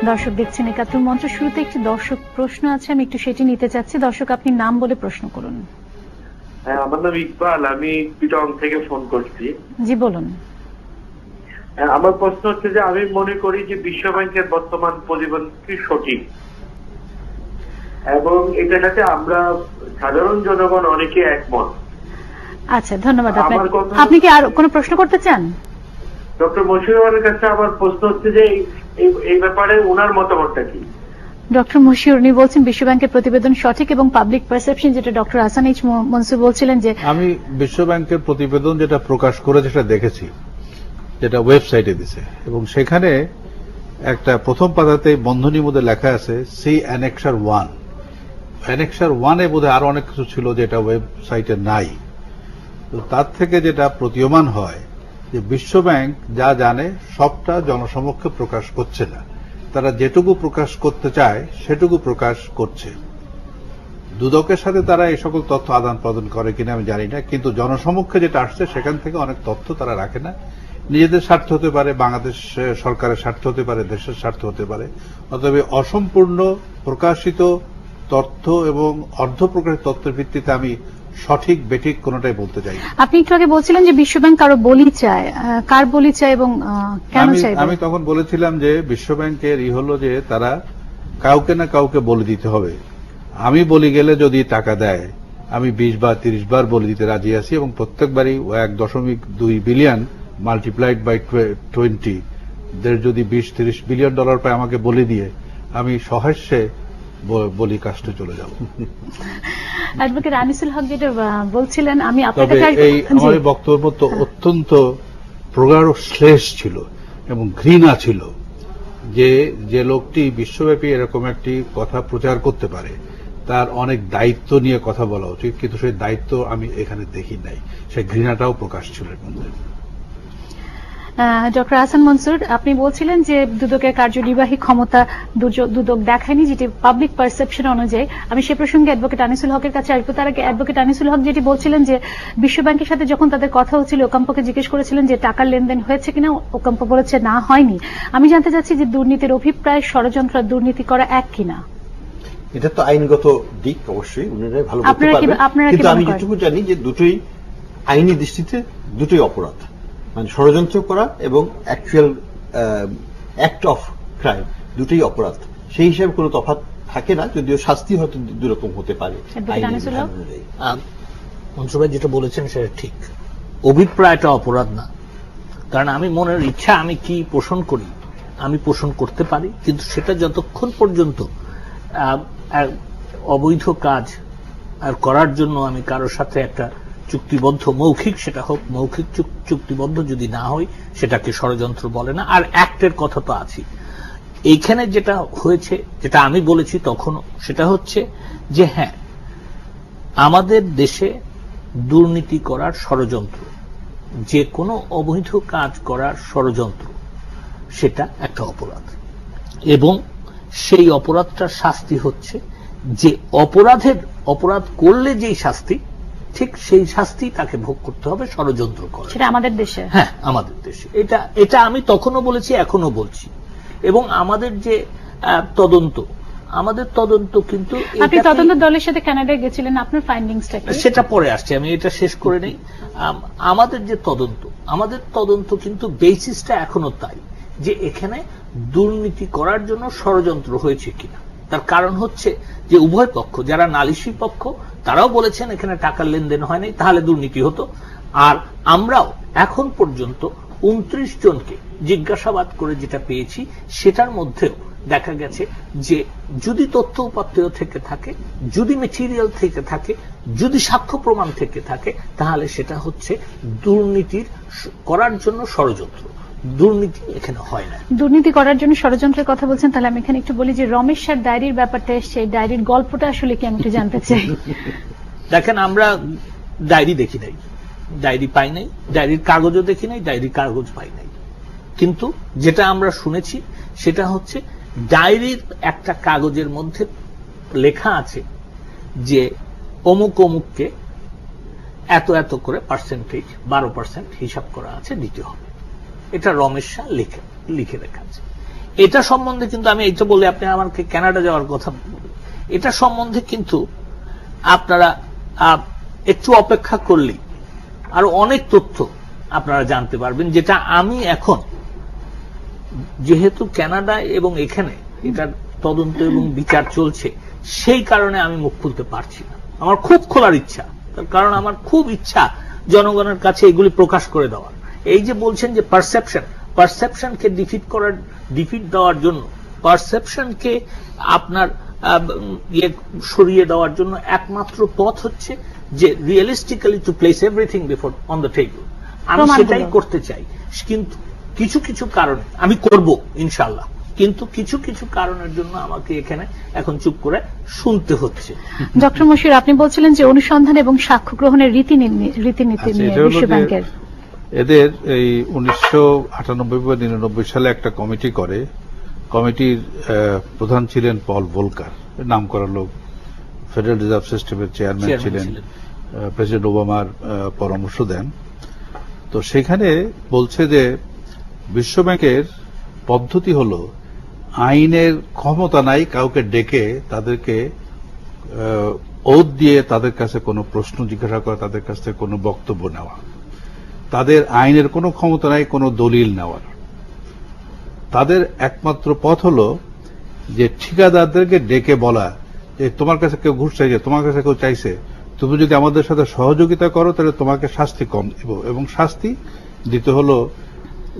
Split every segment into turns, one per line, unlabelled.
দর্শক দেখছেন একাত্তর মঞ্চ। শুরুতে একটি দর্শক প্রশ্ন আছে, আমি একটু সেটি নিতে চাচ্ছি। দর্শক, আপনি নাম বলে প্রশ্ন করুন।
হ্যাঁ, আমার নাম ইকবাল, আমি পিটং থেকে ফোন করছি।
জি বলুন।
আমার প্রশ্ন হচ্ছে যে আমি মনে করি যে বিশ্ব ব্যাংকের বর্তমান প্রতিবেদনটি সঠিক এবং এটার সাথে আমরা সাধারণ জনগণ অনেকে একমত।
আচ্ছা, ধন্যবাদ আপনাকে। আপনি কি আর কোনো প্রশ্ন করতে চান?
ডক্টর মশিউরের কাছে আমার প্রশ্ন হচ্ছে যে এই ব্যাপারে ওনার মতামতটা কি?
ডক্টর মশিউর, উনি বলছেন বিশ্ব ব্যাংকের প্রতিবেদন সঠিক এবং পাবলিক পারসেপশন, যেটা ডক্টর হাসান এইচ মনসুর বলছিলেন যে
আমি বিশ্ব ব্যাংকের প্রতিবেদন যেটা প্রকাশ করেছে সেটা দেখেছি, যেটা ওয়েবসাইটে দিছে, এবং সেখানে একটা প্রথম পাতাতে বন্ধনীর মধ্যে লেখা আছে সি অ্যানেক্সার 1। অ্যানেক্সার 1-এ বোধহয় আরো অনেক কিছু ছিল যেটা ওয়েবসাইটে নাই। তো তার থেকে যেটা প্রতীয়মান হয় যে বিশ্ব ব্যাংক যা জানে সবটা জনসমক্ষে প্রকাশ করছে না, তারা যেটুকু প্রকাশ করতে চায় সেটুকু প্রকাশ করছে। দুদকের সাথে তারা এই সকল তথ্য আদান প্রদান করে কিনা আমি জানি না, কিন্তু জনসমক্ষে যেটা আসছে সেখান থেকে অনেক তথ্য তারা রাখে না। নিজেদের স্বার্থ হতে পারে, বাংলাদেশ সরকারের স্বার্থ হতে পারে, দেশের স্বার্থ হতে পারে। অতএব অসম্পূর্ণ প্রকাশিত তথ্য এবং অর্ধপ্রকাশিত তথ্যের ভিত্তিতে আমি সঠিক বেঠিক কোনটাই বলতে চাই।
আপনি একটু আগে বলছিলেন যে বিশ্ব ব্যাংক কারো বলি চায়, কার বলি চায় এবং কেন চায়?
আমি তখন বলেছিলাম যে বিশ্ব ব্যাংকের হলো যে তারা কাউকে না কাউকে বলে দিতে হবে। আমি বলি গেলে যদি টাকা দেয়, আমি 20 বা 30 বার বলে দিতে রাজি আছি, এবং প্রত্যেকবারই 1.2 বিলিয়ন মাল্টিপ্লাইড বাই 20 দের যদি 20-30 বিলিয়ন ডলার পায় আমাকে বলে দিয়ে আমি সহাস্যে বলি কাস্টে চলে যাব।
অ্যাডভোকেট আনিসুল হক যেটা বলছিলেন, আমি
তবে এই আমার বক্তব্য তো অত্যন্ত প্রগাঢ় শ্লেষ ছিল এবং ঘৃণা ছিল যে লোকটি বিশ্বব্যাপী এরকম একটি কথা প্রচার করতে পারে, তার অনেক দায়িত্ব নিয়ে কথা বলা উচিত, কিন্তু সেই দায়িত্ব আমি এখানে দেখি নাই। সেই ঘৃণাটাও প্রকাশ ছিল এর মধ্যে।
ডক্টর হাসান মনসুর, আপনি বলছিলেন যে দুদকের কার্যনির্বাহী ক্ষমতা দুদক দেখায়নি, যেটি পাবলিক পারসেপশন অনুযায়ী। আমি সে প্রসঙ্গে অ্যাডভোকেট আনিসুল হকের কাছে আসবো। তার আগে অ্যাডভোকেট আনিসুল হক যেটি বলছিলেন যে বিশ্ব ব্যাংকের সাথে যখন তাদের কথা হচ্ছিল, ওকাম্পোকে জিজ্ঞেস করেছিলেন যে টাকার লেনদেন হয়েছে কিনা, ওকাম্পো বলেছে না, হয়নি। আমি জানতে চাচ্ছি যে দুর্নীতির অভিপ্রায় ষড়যন্ত্র দুর্নীতি করা এক কিনা?
এটা তো আইনগত দিক, অবশ্যই উনারাই ভালো বলতে পারবেন, কিন্তু আমি যেটুকু জানি যে দুটোই আইনি দৃষ্টিতে দুটোই অপরাধ, মানে ষড়যন্ত্র করা এবং অ্যাকচুয়াল অ্যাক্ট অফ ক্রাইম দুটোই অপরাধ। সেই হিসাবে কোনো তফাৎ থাকে না, যদিও শাস্তি হয়তো দুরকম হতে পারে।
মনসুর ভাই যেটা বলেছেন সেটা ঠিক, অভিপ্রায়টা অপরাধ না। কারণ আমি মনের ইচ্ছা আমি কি পোষণ করি, আমি পোষণ করতে পারি, কিন্তু সেটা যতক্ষণ পর্যন্ত অবৈধ কাজ আর করার জন্য আমি কারোর সাথে একটা চুক্তিবদ্ধ, মৌখিক সেটা হোক, মৌখিক চুক্তিবদ্ধ যদি না হয় সেটাকে ষড়যন্ত্র বলে না। আর অ্যাক্টের কথা তো আছে এইখানে। যেটা হয়েছে, যেটা আমি বলেছি তখনও, সেটা হচ্ছে যে হ্যাঁ, আমাদের দেশে দুর্নীতি করার ষড়যন্ত্র, যে কোনো অবৈধ কাজ করার ষড়যন্ত্র, সেটা একটা অপরাধ, এবং সেই অপরাধটার শাস্তি হচ্ছে যে অপরাধ করলে যেই শাস্তি, ঠিক সেই শাস্তি তাকে ভোগ করতে হবে ষড়যন্ত্র করে।
সেটা আমাদের দেশে,
হ্যাঁ আমাদের দেশে। এটা আমি তখনও বলেছি, এখনো বলছি। এবং আমাদের যে আমাদের তদন্ত কিন্তু,
আপনি তদন্ত দলের সাথে কানাডায় গেছিলেন, আপনার ফাইন্ডিংসটা কি?
সেটা পরে আসছে, আমি এটা শেষ করে নেই। আমাদের যে আমাদের তদন্ত কিন্তু বেসিসটা এখনো তাই যে এখানে দুর্নীতি করার জন্য ষড়যন্ত্র হয়েছে কিনা। তার কারণ হচ্ছে যে উভয় পক্ষ, যারা নালিশি পক্ষ, তারাও বলেছেন এখানে টাকার লেনদেন হয়নি, তাহলে দুর্নীতি হতো। আর আমরাও এখন পর্যন্ত 29 জনকে জিজ্ঞাসাবাদ করে যেটা পেয়েছি, সেটার মধ্যেও দেখা গেছে যে যদি তথ্য উপাত্ত থেকে থাকে, যদি মেটেরিয়াল থেকে থাকে, যদি সাক্ষ্য প্রমাণ থেকে থাকে, তাহলে সেটা হচ্ছে দুর্নীতির করার জন্য ষড়যন্ত্র। দুর্নীতি এখানে হয় না।
দুর্নীতি করার জন্য ষড়যন্ত্রের কথা বলছেন, তাহলে আমি এখানে একটু বলি যে রমেশ স্যার ডায়েরির ব্যাপারটা এসছে, ডায়েরির গল্পটা আসলে কি আমি একটু জানতে চাই।
দেখেন, আমরা ডায়েরি দেখি নাই, ডায়েরি পাই নাই, ডায়েরির কাগজও দেখি নাই, ডায়েরির কাগজ পাই নাই। কিন্তু যেটা আমরা শুনেছি সেটা হচ্ছে ডায়েরির একটা কাগজের মধ্যে লেখা আছে যে অমুক অমুককে এত এত করে পার্সেন্টেজ 12% হিসাব করা আছে দিতে হবে। এটা রমেশ শাহ লিখে রেখা আছে। এটা সম্বন্ধে কিন্তু আমি এইটা বলে আপনি আমাকে কানাডা যাওয়ার কথা বললেন, এটা সম্বন্ধে কিন্তু আপনারা একটু অপেক্ষা করলেই আরো অনেক তথ্য আপনারা জানতে পারবেন, যেটা আমি এখন যেহেতু কানাডা এবং এখানে এটার তদন্ত এবং বিচার চলছে সেই কারণে আমি মুখ খুলতে পারছি না। আমার খুব খোলার ইচ্ছা, তার কারণ আমার খুব ইচ্ছা জনগণের কাছে এগুলি প্রকাশ করে দেওয়ার। এই যে বলছেন যে পারসেপশনকে ডিফিট দেওয়ার জন্য, পারসেপশনকে আপনার সরিয়ে দেওয়ার জন্য একমাত্র পথ হচ্ছে যে realistically to place everything before on the table. আমি সেটাই করতে চাই, কিন্তু কিছু কিছু কারণে আমি করব ইনশাআল্লাহ, কিন্তু কিছু কিছু কারণের জন্য আমাকে এখানে এখন চুপ করে শুনতে হচ্ছে।
ডক্টর মশিউর, আপনি বলছিলেন যে অনুসন্ধান এবং সাক্ষ্য গ্রহণের রীতিনীতি নিয়ে বিশ্ব ব্যাংকের
এদের এই 1998-99 সালে একটা কমিটি করে। কমিটির প্রধান ছিলেন পল ভোলকার, নাম করা লোক, ফেডারেল রিজার্ভ সিস্টেমের চেয়ারম্যান ছিলেন, প্রেসিডেন্ট ওবামার পরামর্শ দেন। তো সেখানে বলছে যে বিশ্বব্যাংকের পদ্ধতি হলো আইনের ক্ষমতা নাই কাউকে ডেকে তাদেরকে ওথ দিয়ে তাদের কাছে কোনো প্রশ্ন জিজ্ঞাসা করা, তাদের কাছ থেকে কোনো বক্তব্য নেওয়া। তাদের আইনের কোনো ক্ষমতা নাই কোনো দলিল নেওয়ার। তাদের একমাত্র পথ হলো যে ঠিকাদারদেরকে ডেকে বলা যে তোমার কাছে কেউ ঘুষ চাইছে, তোমার কাছে কেউ চাইছে, তুমি যদি আমাদের সাথে সহযোগিতা করো তাহলে তোমাকে শাস্তি কম দেব, এবং শাস্তি দিতে হলো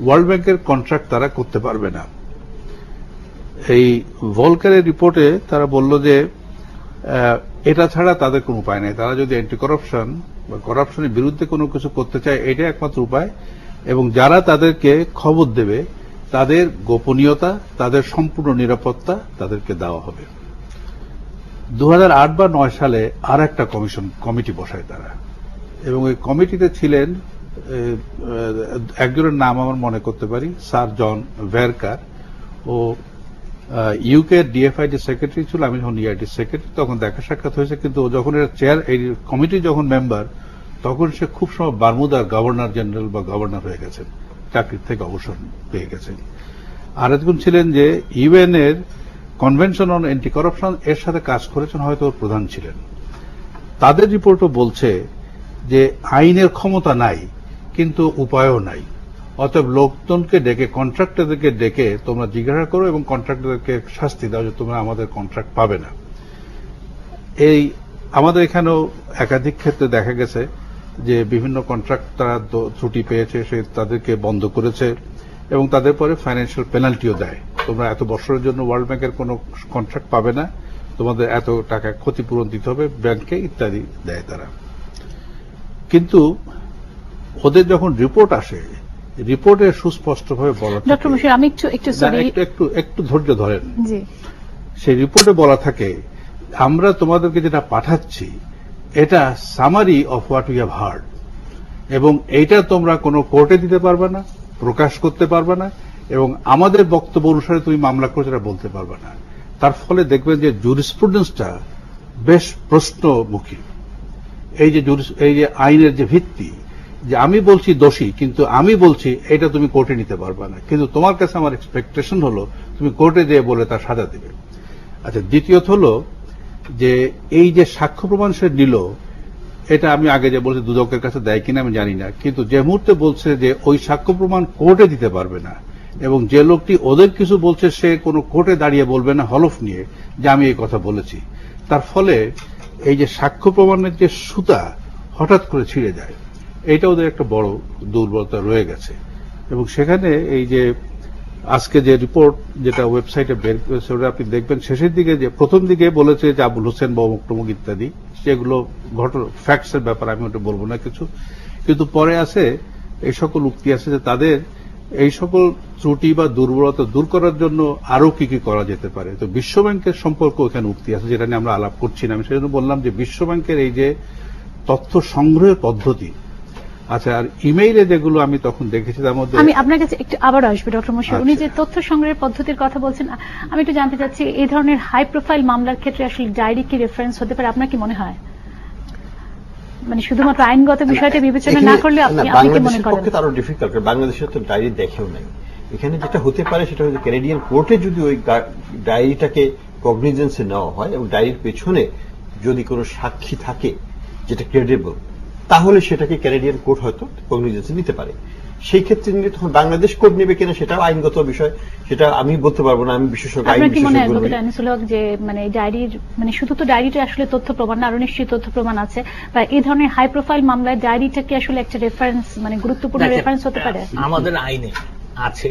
ওয়ার্ল্ড ব্যাংকের কন্ট্রাক্ট তারা করতে পারবে না। এই ভলকারের রিপোর্টে তারা বলল যে এটা ছাড়া তাদের কোনো উপায় নেই। তারা যদি অ্যান্টি করাপশন বা করাপশনের বিরুদ্ধে কোনো কিছু করতে চায়, এটা একমাত্র উপায়, এবং যারা তাদেরকে খবর দেবে তাদের গোপনীয়তা, তাদের সম্পূর্ণ নিরাপত্তা তাদেরকে দেওয়া হবে। 2008 বা 9 সালে আর একটা কমিটি বসায় তারা, এবং ওই কমিটিতে ছিলেন একজনের নাম আমার মনে করতে পারি, স্যার জন ভেরকার। ও ইউকে ডিএফআইডি সেক্রেটারি ছিল, আমি যখন ইআইডি সেক্রেটারি তখন দেখা সাক্ষাৎ হয়েছে, কিন্তু যখন এর চেয়ার এই কমিটি যখন মেম্বার তখন সে খুব সময় বারমুদার গভর্নর জেনারেল বা গভর্নর হয়ে গেছেন, চাকরির থেকে অবসর পেয়ে গেছেন। আর একজন ছিলেন যে ইউএন এর কনভেনশন অন অ্যান্টি করাপশন এর সাথে কাজ করেছেন, হয়তো ওর প্রধান ছিলেন। তাদের রিপোর্টও বলছে যে আইনের ক্ষমতা নাই কিন্তু উপায়ও নাই, অতএব লোকজনকে ডেকে, কন্ট্রাক্টরদেরকে ডেকে তোমরা জিজ্ঞাসা করো এবং কন্ট্রাক্টরদেরকে শাস্তি দাও যে তোমরা আমাদের কন্ট্রাক্ট পাবে না। এই আমাদের এখানেও একাধিক ক্ষেত্রে দেখা গেছে যে বিভিন্ন কন্ট্রাক্ট তারা ত্রুটি পেয়েছে, সে তাদেরকে বন্ধ করেছে এবং তাদের পরে ফাইন্যান্সিয়াল পেনাল্টিও দেয়, তোমরা এত বছরের জন্য ওয়ার্ল্ড ব্যাংকের কোনো কন্ট্রাক্ট পাবে না, তোমাদের এত টাকা ক্ষতিপূরণ দিতে হবে ব্যাংকে ইত্যাদি দেয় তারা। কিন্তু ওদের যখন রিপোর্ট আসে, রিপোর্টে সুস্পষ্টভাবে বলা থাকে,
ডক্টর মশিউর আমি
একটু ধৈর্য ধরেন, সেই রিপোর্টে বলা থাকে আমরা তোমাদেরকে যেটা পাঠাচ্ছি এটা summary of what we have heard, এবং এইটা তোমরা কোনো কোর্টে দিতে পারবে না, প্রকাশ করতে পারবে না, এবং আমাদের বক্তব্য অনুসারে তুমি মামলা করে সেটা বলতে পারবে না। তার ফলে দেখবেন যে জুরিসপ্রুডেন্সটা বেশ প্রশ্নমুখী। এই যে আইনের যে ভিত্তি, যে আমি বলছি দোষী কিন্তু আমি বলছি এটা তুমি কোর্টে নিতে পারবে না, কিন্তু তোমার কাছে আমার এক্সপেকটেশন হলো তুমি কোর্টে যেয়ে বলে তার সাজা দেবে। আচ্ছা, দ্বিতীয়ত হলো যে এই যে সাক্ষ্য প্রমাণ সে নিল, এটা আমি আগে যে বলছি দুদকের কাছে দেয় কিনা আমি জানি না, কিন্তু যে মুহূর্তে বলছে যে ওই সাক্ষ্য প্রমাণ কোর্টে দিতে পারবে না, এবং যে লোকটি ওদের কিছু বলছে সে কোনো কোর্টে দাঁড়িয়ে বলবে না হলফ নিয়ে যে আমি এই কথা বলেছি, তার ফলে এই যে সাক্ষ্য প্রমাণের যে সুতা হঠাৎ করে ছিঁড়ে যায়, এটা ওদের একটা বড় দুর্বলতা রয়ে গেছে। এবং সেখানে এই যে আজকে যে রিপোর্ট যেটা ওয়েবসাইটে বের করেছে ওটা আপনি দেখবেন শেষের দিকে, যে প্রথম দিকে বলেছে যে আবুল হোসেন বা অমুক টমুক ইত্যাদি, সেগুলো ফ্যাক্টসের ব্যাপার, আমি ওটা বলবো না কিছু, কিন্তু পরে আছে এই সকল উক্তি আছে যে তাদের এই সকল ত্রুটি বা দুর্বলতা দূর করার জন্য আরো কি কি করা যেতে পারে। তো বিশ্বব্যাংকের সম্পর্ক এখানে উক্তি আছে, যেটা নিয়ে আমরা আলাপ করছি না, আমি সেজন্য বললাম যে বিশ্বব্যাংকের এই যে তথ্য সংগ্রহের পদ্ধতি, আচ্ছা, আর ইমেইলে যেগুলো আমি তখন দেখেছি তার মধ্যে
আমি আপনার কাছে একটু আবার আসবে ডক্টর মশিউর, উনি যে তথ্য সংগ্রহের পদ্ধতির কথা বলছেন, আমি একটু জানতে চাচ্ছি এই ধরনের হাই প্রোফাইল মামলার ক্ষেত্রে আসলে ডায়েরি কি রেফারেন্স হতে পারে, আপনার কি মনে হয়? মানে শুধুমাত্র আইনগত বিষয়টা বিবেচনা না করলে আপনি কি মনে
বাংলাদেশের
করেন?
পক্ষে তো আরো ডিফিকাল্ট, বাংলাদেশের তো ডায়েরি দেখেও নাই। এখানে যেটা হতে পারে সেটা হচ্ছে ক্যানাডিয়ান কোর্টে যদি ওই ডায়েরিটাকে কগনিজেন্সে নেওয়া হয় এবং ডায়েরির পেছনে যদি কোনো সাক্ষী থাকে যেটা ক্রেডিবল, তাহলে সেটাকে ক্যানাডিয়ান কোর্ট হয়তো কগনিজেন্সে নিতে পারে। সেই ক্ষেত্রে নিলে তখন বাংলাদেশ কোর্ট নেবে কিনা সেটাও আইনগত বিষয়, সেটা আমি বলতে পারবো না, আমি বিশেষজ্ঞ আইন
আপনার কি মনে হয়
বিশেষজ্ঞ
অ্যাডভোকেট আনিসুল হক যে মানে ডায়েরির মানে শুধু তো ডায়েরিটা আসলে তথ্য প্রমাণ না, আরো নিশ্চয়ই তথ্য প্রমাণ আছে, বা এই ধরনের হাই প্রোফাইল মামলায় ডায়েরিটা কি আসলে একটা রেফারেন্স মানে গুরুত্বপূর্ণ রেফারেন্স হতে পারে?
আমাদের আইনে আছে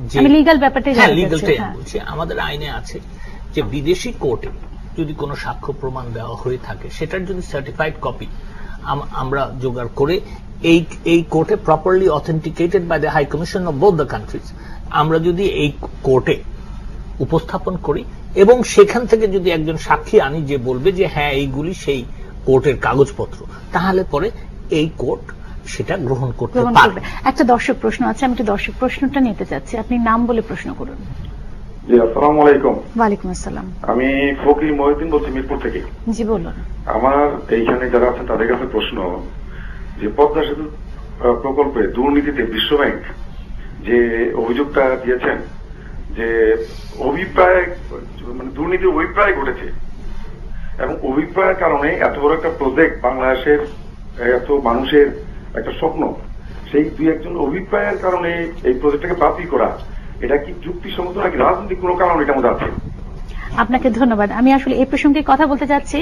যে
আমি লিগ্যাল ব্যাপারটাই
হ্যাঁ
জানতে
লিগ্যালটাই
চাচ্ছি।
বলছি, আমাদের আইনে আছে যে বিদেশি কোর্টে যদি কোনো সাক্ষ্য প্রমাণ দেওয়া হয়ে থাকে সেটার যদি সার্টিফাইড কপি আমরা জোগাড় করে এই কোর্টে properly authenticated by the high commission of both the countries আমরা যদি এই কোর্টে উপস্থাপন করি এবং সেখান থেকে যদি একজন সাক্ষী আনি যে বলবে যে হ্যাঁ এইগুলি সেই কোর্টের কাগজপত্র, তাহলে পরে এই কোর্ট সেটা গ্রহণ করতে পারবে।
একটা দর্শক প্রশ্ন আছে, আমি একটু দর্শক প্রশ্নটা নিতে চাচ্ছি, আপনি নাম বলে প্রশ্ন করুন।
জি, আসসালামু আলাইকুম।
ওয়ালাইকুম আসসালাম।
আমি ফকির মহিউদ্দিন বলছি মিরপুর থেকে।
জি বলুন।
আমার এইখানে যারা আছেন তাদের কাছে প্রশ্ন যে পদ্মা সেতু প্রকল্পে দুর্নীতিতে বিশ্বব্যাংক যে অভিযোগটা দিয়েছেন যে অভিপ্রায় মানে দুর্নীতির অভিপ্রায় ঘটেছে এবং অভিপ্রায়ের কারণে এত বড় একটা প্রজেক্ট বাংলাদেশের এত মানুষের একটা স্বপ্ন, সেই দুই একজন অভিপ্রায়ের কারণে এই প্রজেক্টটাকে বাতিল করা, এটা কি যুক্তিসম্মত নাকি রাজনৈতিক কোনো কারণ এটার মধ্যে আছে?
আপনাকে ধন্যবাদ। আমি আসলে এই প্রসঙ্গে কথা বলতে যাচ্ছি,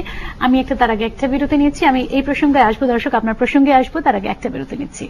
আমি তার আগে একটা বিরতি নিচ্ছি, আমি এই প্রসঙ্গে আসবো, দর্শক আপনার প্রসঙ্গে আসবো, তার আগে একটা বিরতি নিচ্ছি।